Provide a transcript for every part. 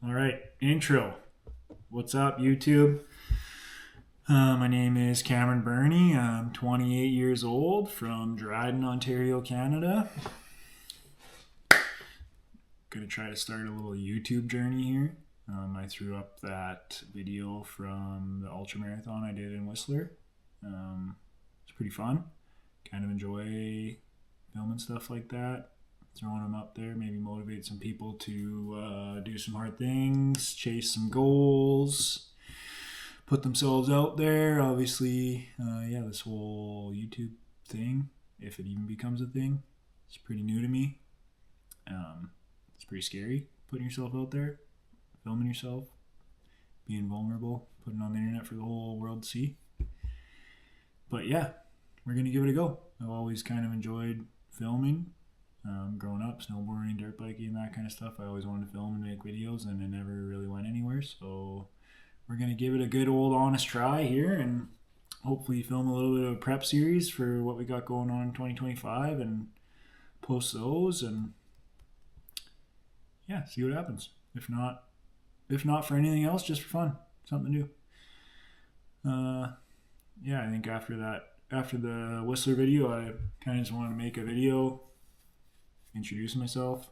All right, intro. What's up, YouTube? My name is Cameron Burney. I'm 28 years old from Dryden, Ontario, Canada. Gonna try to start a little YouTube journey here. I threw up that video from the ultramarathon I did in Whistler. It's pretty fun. Kind of enjoy filming stuff like that. Throwing them up there, maybe motivate some people to do some hard things, chase some goals, put themselves out there. Obviously, this whole YouTube thing, if it even becomes a thing, it's pretty new to me. It's pretty scary putting yourself out there, filming yourself, being vulnerable, putting it on the internet for the whole world to see. But yeah, we're going to give it a go. I've always kind of enjoyed filming. Growing up, snowboarding, dirt biking, that kind of stuff. I always wanted to film and make videos, and it never really went anywhere. So we're going to give it a good old honest try here and hopefully film a little bit of a prep series for what we got going on in 2025 and post those and see what happens. If not for anything else, just for fun, something new. I think after the Whistler video, I kind of just wanted to make a video, introduce myself,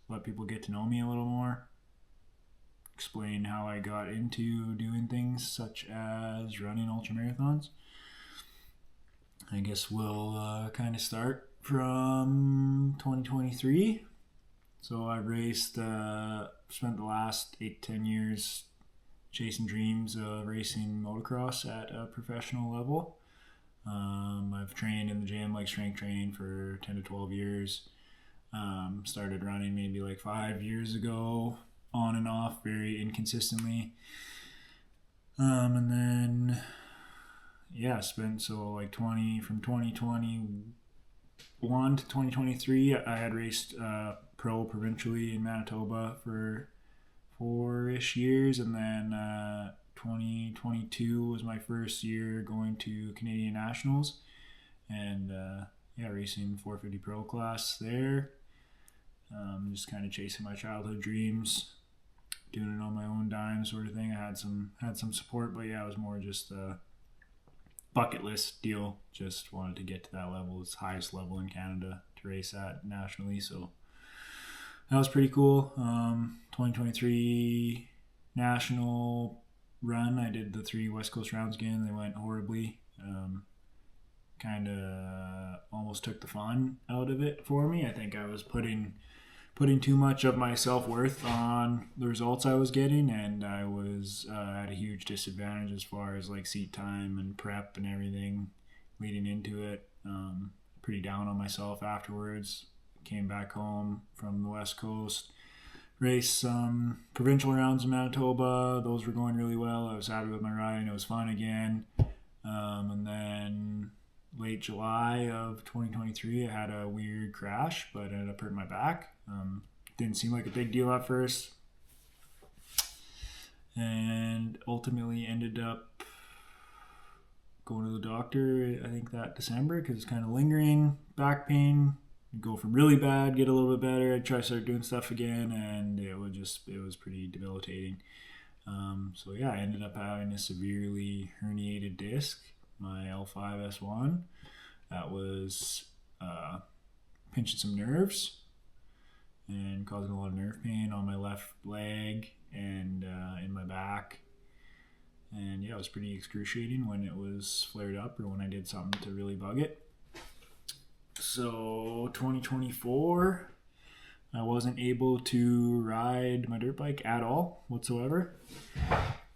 let people get to know me a little more, explain how I got into doing things such as running ultramarathons. I guess we'll kind of start from 2023. So I spent the last 8-10 years chasing dreams of racing motocross at a professional level. I've trained in the gym, like strength training, for 10 to 12 years. Started running maybe like 5 years ago, on and off, very inconsistently. And then, spent from 2021 to 2023, I had raced pro provincially in Manitoba for 4-ish years, and then 2022 was my first year going to Canadian Nationals and racing 450 pro class there. Just kind of chasing my childhood dreams, doing it on my own dime sort of thing. I had some support, but it was more just a bucket list deal. Just wanted to get to that level. It's the highest level in Canada to race at nationally, so that was pretty cool. 2023 national run, I did the 3 West Coast rounds again. They went horribly. Kind of almost took the fun out of it for me. I think I was putting too much of my self-worth on the results I was getting, and I was at a huge disadvantage as far as like seat time and prep and everything leading into it. Pretty down on myself afterwards. Came back home from the West Coast, raced some provincial rounds in Manitoba. Those were going really well. I was happy with my riding. It was fun again. And then late July of 2023, I had a weird crash, but I ended up hurting my back. Didn't seem like a big deal at first, and ultimately ended up going to the doctor, I think that December, because it's kind of lingering back pain. Go from really bad, get a little bit better. I'd try to start doing stuff again, and it was pretty debilitating. I ended up having a severely herniated disc, my L5S1. That was pinching some nerves and causing a lot of nerve pain on my left leg and in my back. And it was pretty excruciating when it was flared up or when I did something to really bug it. So 2024, I wasn't able to ride my dirt bike at all whatsoever.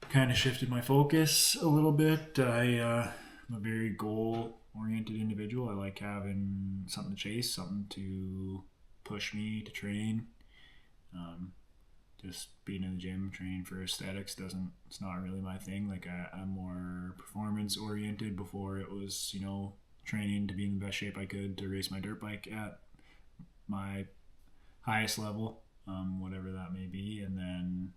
Kind of shifted my focus a little bit. I'm a very goal-oriented individual. I like having something to chase, something to push me to train. Just being in the gym, training for aesthetics it's not really my thing. Like I'm more performance-oriented before it was, training to be in the best shape I could to race my dirt bike at my highest level, whatever that may be. And then,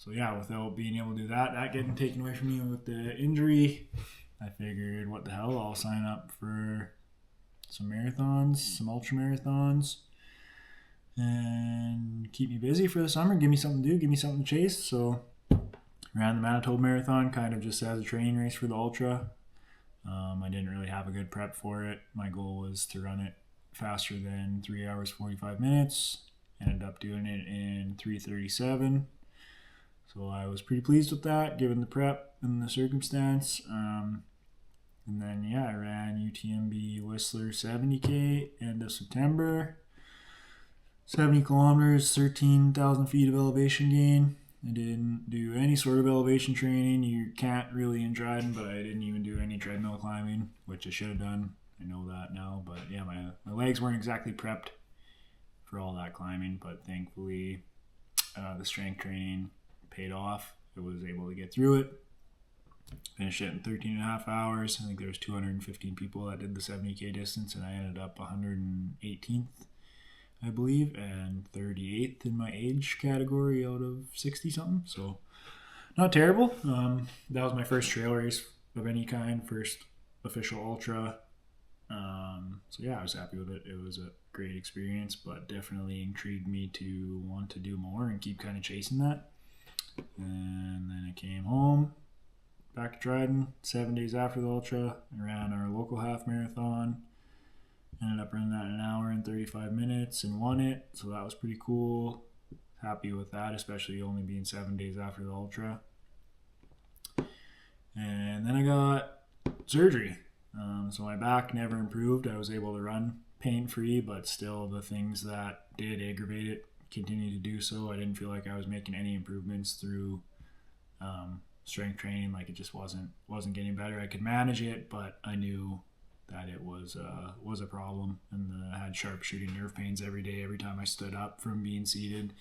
without being able to do that getting taken away from me with the injury, I figured, what the hell, I'll sign up for some marathons, some ultra marathons. And keep me busy for the summer, give me something to do, give me something to chase. So ran the Manitoba Marathon kind of just as a training race for the Ultra. I didn't really have a good prep for it. My goal was to run it faster than 3 hours 45 minutes. Ended up doing it in 3:37. So I was pretty pleased with that, given the prep and the circumstance. And then, I ran UTMB Whistler 70K end of September. 70 kilometers, 13,000 feet of elevation gain. I didn't do any sort of elevation training. You can't really in Dryden, but I didn't even do any treadmill climbing, which I should have done. I know that now. But yeah, my legs weren't exactly prepped for all that climbing. But thankfully, the strength training paid off. I was able to get through it. Finished it in 13 and a half hours. I think there was 215 people that did the 70K distance, and I ended up 118th. I believe, and 38th in my age category out of 60-something. So not terrible. That was my first trail race of any kind, first official ultra. So I was happy with it. It was a great experience, but definitely intrigued me to want to do more and keep kind of chasing that. And then I came home, back to Dryden, 7 days after the ultra. I ran our local half marathon. Ended up running that in an hour and 35 minutes and won it. So that was pretty cool. Happy with that, especially only being 7 days after the ultra. And then I got surgery. So my back never improved. I was able to run pain-free, but still the things that did aggravate it continued to do so. I didn't feel like I was making any improvements through strength training. Like it just wasn't getting better. I could manage it, but I knew that it was a problem, and I had sharp shooting nerve pains every day, every time I stood up from being seated.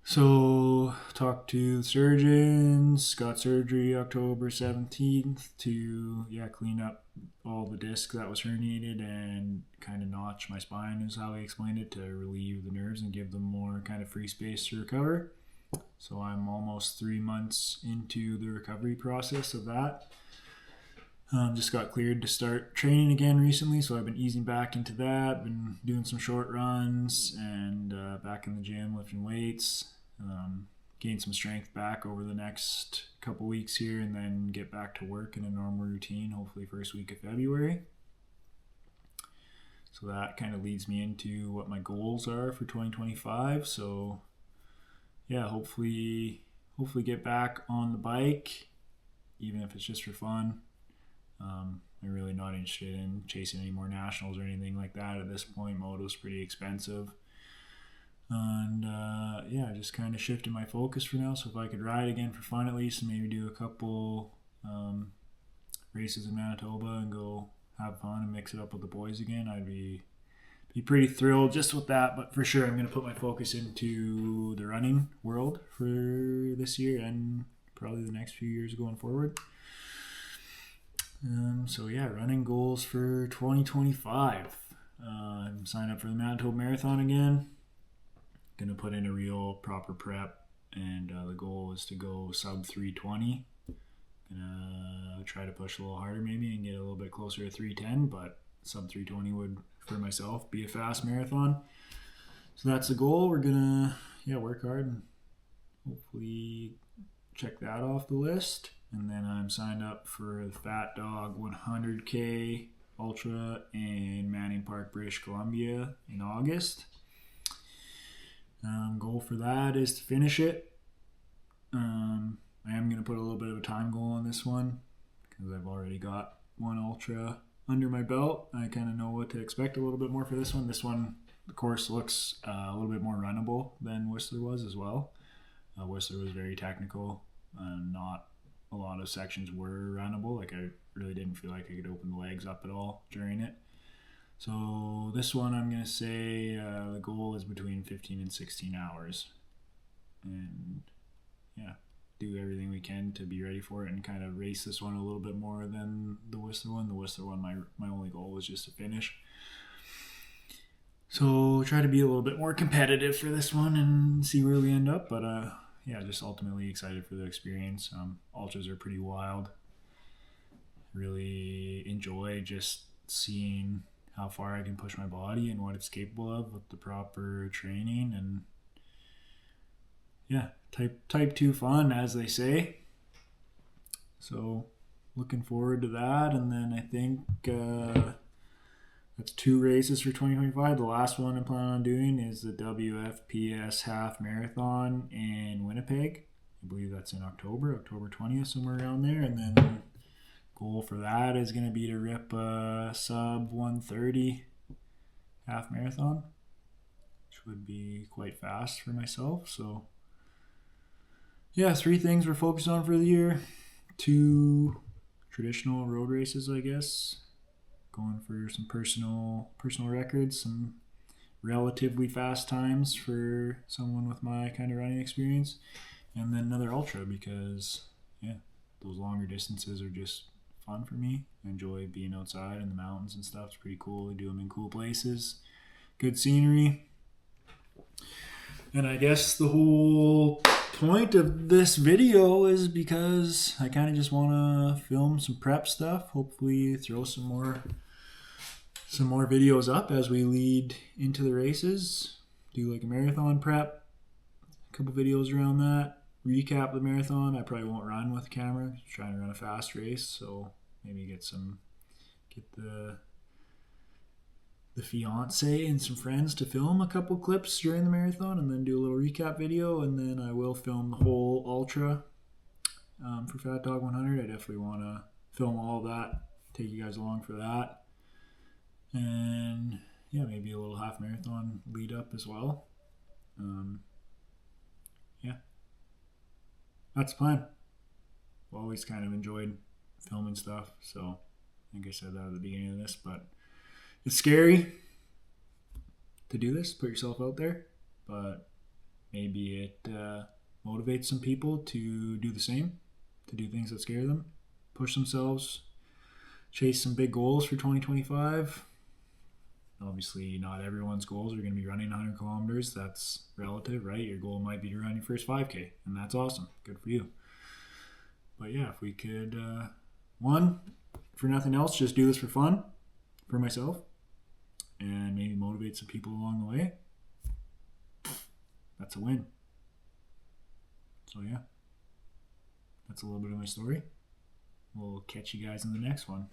So talked to the surgeons, got surgery October 17th to clean up all the disc that was herniated and kind of notch my spine, is how he explained it, to relieve the nerves and give them more kind of free space to recover. So I'm almost 3 months into the recovery process of that. Just got cleared to start training again recently, so I've been easing back into that. Been doing some short runs and back in the gym lifting weights. Gain some strength back over the next couple weeks here, and then get back to work in a normal routine, hopefully first week of February. So that kind of leads me into what my goals are for 2025. So hopefully get back on the bike, even if it's just for fun. I'm really not interested in chasing any more nationals or anything like that at this point. Moto's pretty expensive. And just kind of shifted my focus for now. So if I could ride again for fun at least, and maybe do a couple races in Manitoba and go have fun and mix it up with the boys again, I'd be pretty thrilled just with that. But for sure, I'm going to put my focus into the running world for this year and probably the next few years going forward. Running goals for 2025. I'm signed up for the Manitoba Marathon again. Gonna put in a real proper prep, and the goal is to go sub 320. Gonna try to push a little harder maybe and get a little bit closer to 310, but sub 320 would, for myself, be a fast marathon. So that's the goal. We're gonna work hard and hopefully check that off the list. And then I'm signed up for the Fat Dog 100K Ultra in Manning Park, British Columbia in August. Goal for that is to finish it. I am going to put a little bit of a time goal on this one because I've already got one Ultra under my belt. I kind of know what to expect a little bit more for this one. This one, the course looks a little bit more runnable than Whistler was as well. Whistler was very technical, not a lot of sections were runnable. Like I really didn't feel like I could open the legs up at all during it. So this one, I'm going to say the goal is between 15 and 16 hours. And do everything we can to be ready for it and kind of race this one a little bit more than the Whistler one. The Whistler one, my only goal was just to finish. So try to be a little bit more competitive for this one and see where we end up. But just ultimately excited for the experience. Ultras are pretty wild. Really enjoy just seeing how far I can push my body and what it's capable of with the proper training. And yeah, type 2 fun, as they say. So looking forward to that. And then I think that's 2 races for 2025. The last one I'm planning on doing is the WFPS half marathon in Winnipeg. I believe that's in October 20th, somewhere around there. And then goal for that is going to be to rip a sub 130 half marathon, which would be quite fast for myself. So yeah, 3 things we're focused on for the year. 2 traditional road races, I guess. Going for some personal records, some relatively fast times for someone with my kind of running experience. And then another ultra, because yeah, those longer distances are just fun for me. I enjoy being outside in the mountains and stuff. It's pretty cool to do them in cool places, good scenery. And I guess the whole point of this video is because I kind of just want to film some prep stuff, hopefully throw some more videos up as we lead into the races, do like a marathon prep, a couple videos around that, recap the marathon. I probably won't run with the camera, just trying to run a fast race, so maybe get the fiance and some friends to film a couple clips during the marathon, and then do a little recap video. And then I will film the whole ultra for Fat Dog 100. I definitely want to film all of that, take you guys along for that, and yeah, maybe a little half marathon lead up as well. Yeah, that's the plan. I've always kind of enjoyed filming stuff, so I think I said that at the beginning of this, but it's scary to do this, put yourself out there, but maybe it motivates some people to do the same, to do things that scare them, push themselves, chase some big goals for 2025. Obviously, not everyone's goals are going to be running 100 kilometers. That's relative, right? Your goal might be to run your first 5K, and that's awesome. Good for you. But yeah, if we could, one, for nothing else, just do this for fun, for myself, and maybe motivate some people along the way, that's a win. So yeah, that's a little bit of my story. We'll catch you guys in the next one.